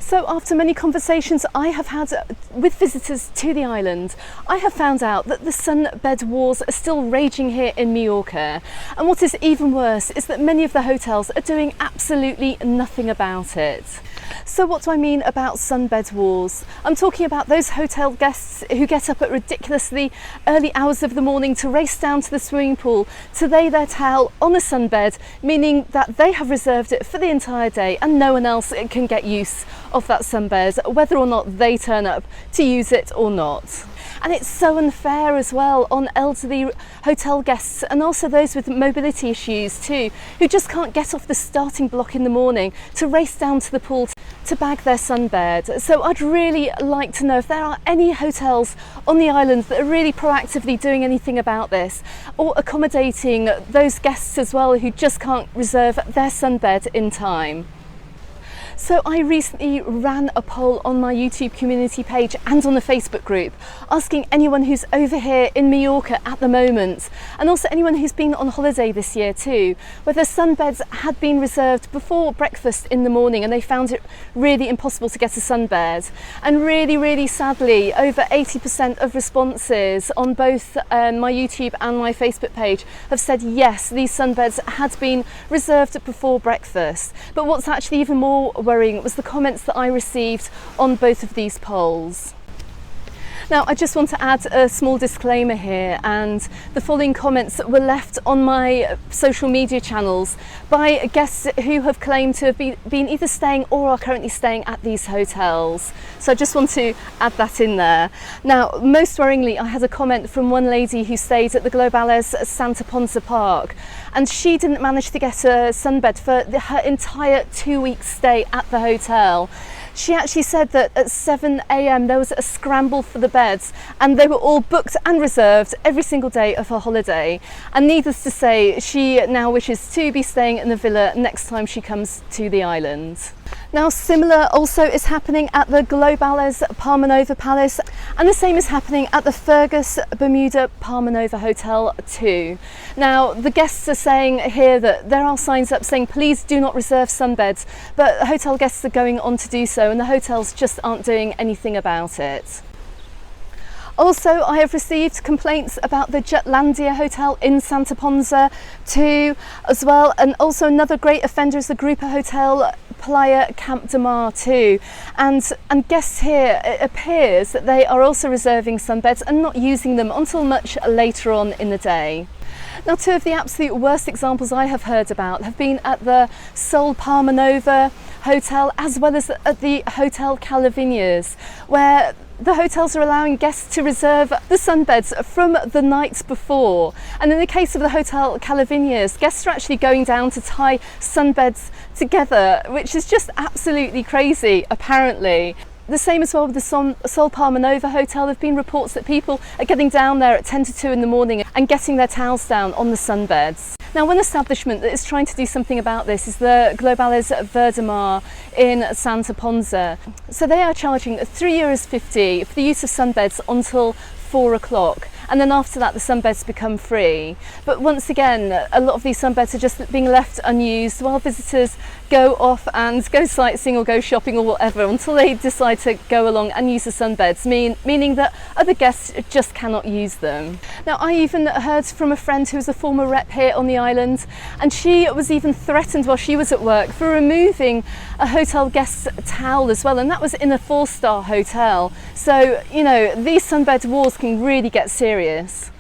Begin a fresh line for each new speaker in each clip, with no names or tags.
So after many conversations I have had with visitors to the island, I have found out that the Sunbed Wars are still raging here in Mallorca. And what is even worse is that many of the hotels are doing absolutely nothing about it. So what do I mean about Sunbed Wars? I'm talking about those hotel guests who get up at ridiculously early hours of the morning to race down to the swimming pool to lay their towel on a sunbed, meaning that they have reserved it for the entire day and no one else can get use of that sunbed, whether or not they turn up to use it or not. And it's so unfair as well on elderly hotel guests and also those with mobility issues too, who just can't get off the starting block in the morning to race down to the pool to bag their sunbed. So I'd really like to know if there are any hotels on the island that are really proactively doing anything about this, or accommodating those guests as well who just can't reserve their sunbed in time. So I recently ran a poll on my YouTube community page and on the Facebook group, asking anyone who's over here in Mallorca at the moment, and also anyone who's been on holiday this year too, whether sunbeds had been reserved before breakfast in the morning and they found it really impossible to get a sunbed. And really sadly, over 80% of responses on both my YouTube and my Facebook page have said yes, these sunbeds had been reserved before breakfast. But what's actually even more worrying was the comments that I received on both of these polls. Now, I just want to add a small disclaimer here, and the following comments were left on my social media channels by guests who have claimed to have been either staying or are currently staying at these hotels. So I just want to add that in there. Now, most worryingly, I had a comment from one lady who stayed at the Globales Santa Ponsa Park, and she didn't manage to get a sunbed for her entire 2-week stay at the hotel. She actually said that at 7 a.m. there was a scramble for the beds and they were all booked and reserved every single day of her holiday. And needless to say, she now wishes to be staying in the villa next time she comes to the island. Now, similar also is happening at the Globales Palma Nova Palace, and the same is happening at the Fergus Bermuda Palma Nova Hotel too. Now, the guests are saying here that there are signs up saying please do not reserve sunbeds, but hotel guests are going on to do so and the hotels just aren't doing anything about it. Also, I have received complaints about the Jutlandia Hotel in Santa Ponsa too, as well, and also another great offender is the Grupa Hotel Playa Camp de Mar too. And guests here, it appears that they are also reserving sunbeds and not using them until much later on in the day. Now, two of the absolute worst examples I have heard about have been at the Sol Palma Nova Hotel as well as at the Hotel Cala, where the hotels are allowing guests to reserve the sunbeds from the night before. And in the case of the Hotel Cala, guests are actually going down to tie sunbeds together, which is just absolutely crazy, apparently. The same as well with the Sol Palma Nova Hotel. There have been reports that people are getting down there at 10 to 2 in the morning and getting their towels down on the sunbeds. Now, one establishment that is trying to do something about this is the Globales Verdemar in Santa Ponsa. So they are charging €3.50 for the use of sunbeds until 4 o'clock. And then after that the sunbeds become free. But once again, a lot of these sunbeds are just being left unused while visitors go off and go sightseeing or go shopping or whatever until they decide to go along and use the sunbeds, meaning that other guests just cannot use them. Now, I even heard from a friend who was a former rep here on the island, and she was even threatened while she was at work for removing a hotel guest's towel as well, and that was in a 4-star hotel. So, you know, these sunbed wars can really get serious.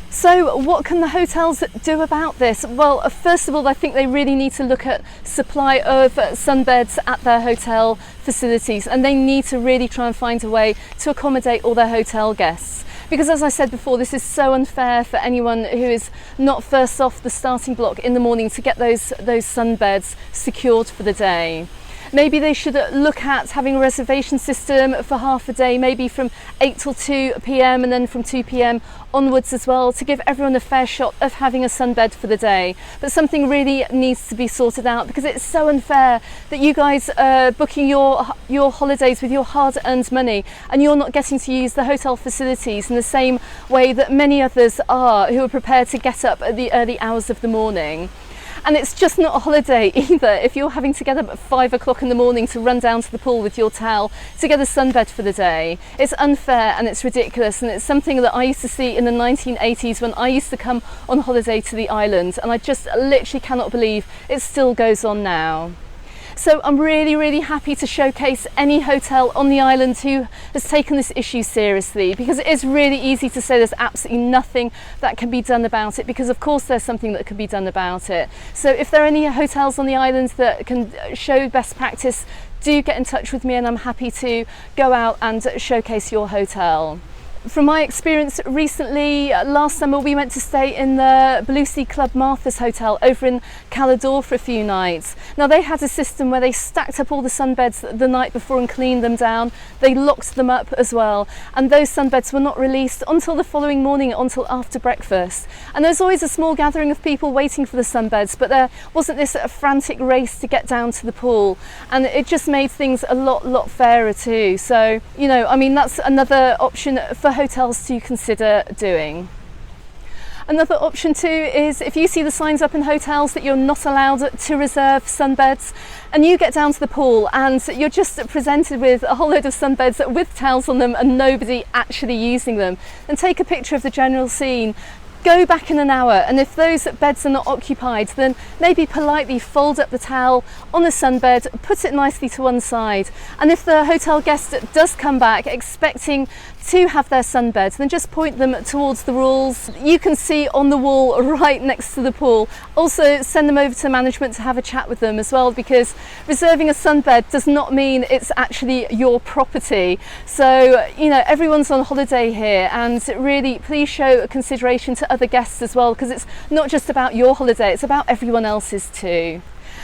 So what can the hotels do about this? Well, first of all, I think they really need to look at supply of sunbeds at their hotel facilities, and they need to really try and find a way to accommodate all their hotel guests. Because as I said before, this is so unfair for anyone who is not first off the starting block in the morning to get those sunbeds secured for the day. Maybe they should look at having a reservation system for half a day, maybe from 8 till 2 p.m. and then from 2 p.m. onwards as well, to give everyone a fair shot of having a sunbed for the day. But something really needs to be sorted out, because it's so unfair that you guys are booking your holidays with your hard-earned money and you're not getting to use the hotel facilities in the same way that many others are who are prepared to get up at the early hours of the morning. And it's just not a holiday either if you're having to get up at 5 o'clock in the morning to run down to the pool with your towel to get a sunbed for the day. It's unfair and it's ridiculous, and it's something that I used to see in the 1980s when I used to come on holiday to the island, and I just literally cannot believe it still goes on now. So I'm really happy to showcase any hotel on the island who has taken this issue seriously, because it is really easy to say there's absolutely nothing that can be done about it, because of course there's something that can be done about it. So if there are any hotels on the island that can show best practice, do get in touch with me and I'm happy to go out and showcase your hotel. From my experience recently, last summer we went to stay in the Blue Sea Club Martha's Hotel over in Cala for a few nights. Now they had a system where they stacked up all the sunbeds the night before and cleaned them down. They locked them up as well, and those sunbeds were not released until the following morning, until after breakfast. And there's always a small gathering of people waiting for the sunbeds, but there wasn't this frantic race to get down to the pool, and it just made things a lot fairer too. So, you know, I mean, that's another option for hotels to consider doing. Another option too is if you see the signs up in hotels that you're not allowed to reserve sunbeds, and you get down to the pool and you're just presented with a whole load of sunbeds with towels on them and nobody actually using them, then take a picture of the general scene. Go back in an hour, and if those beds are not occupied, then maybe politely fold up the towel on the sunbed, put it nicely to one side. And if the hotel guest does come back expecting to have their sunbed, then just point them towards the rules you can see on the wall right next to the pool. Also send them over to management to have a chat with them as well, because reserving a sunbed does not mean it's actually your property. So, you know, everyone's on holiday here, and really please show consideration to other guests as well, because it's not just about your holiday, it's about everyone else's too.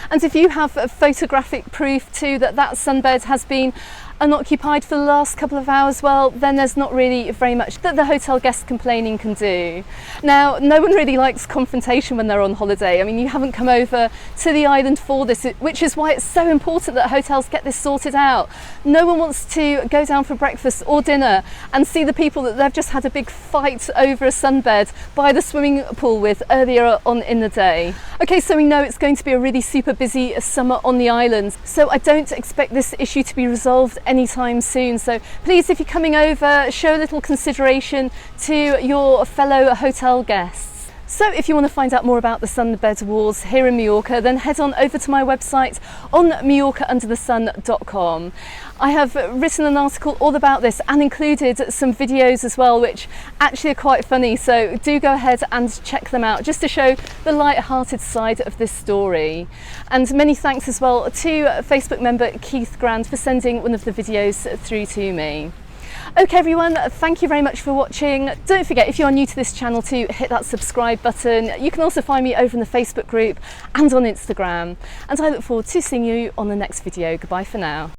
And if you have photographic proof too that that sunbed has been unoccupied for the last couple of hours, well, then there's not really very much that the hotel guest complaining can do. Now, no one really likes confrontation when they're on holiday. I mean, you haven't come over to the island for this, which is why it's so important that hotels get this sorted out. No one wants to go down for breakfast or dinner and see the people that they've just had a big fight over a sunbed by the swimming pool with earlier on in the day. Okay, so we know it's going to be a really super busy summer on the island, so I don't expect this issue to be resolved anytime soon. So please, if you're coming over, show a little consideration to your fellow hotel guests. So if you want to find out more about the Sunbed Wars here in Mallorca, then head on over to my website on mallorcaunderthesun.com. I have written an article all about this and included some videos as well, which actually are quite funny, so do go ahead and check them out just to show the light-hearted side of this story. And many thanks as well to Facebook member Keith Grand for sending one of the videos through to me. Okay everyone, thank you very much for watching. Don't forget, if you are new to this channel, to hit that subscribe button. You can also find me over in the Facebook group and on Instagram. And I look forward to seeing you on the next video. Goodbye for now.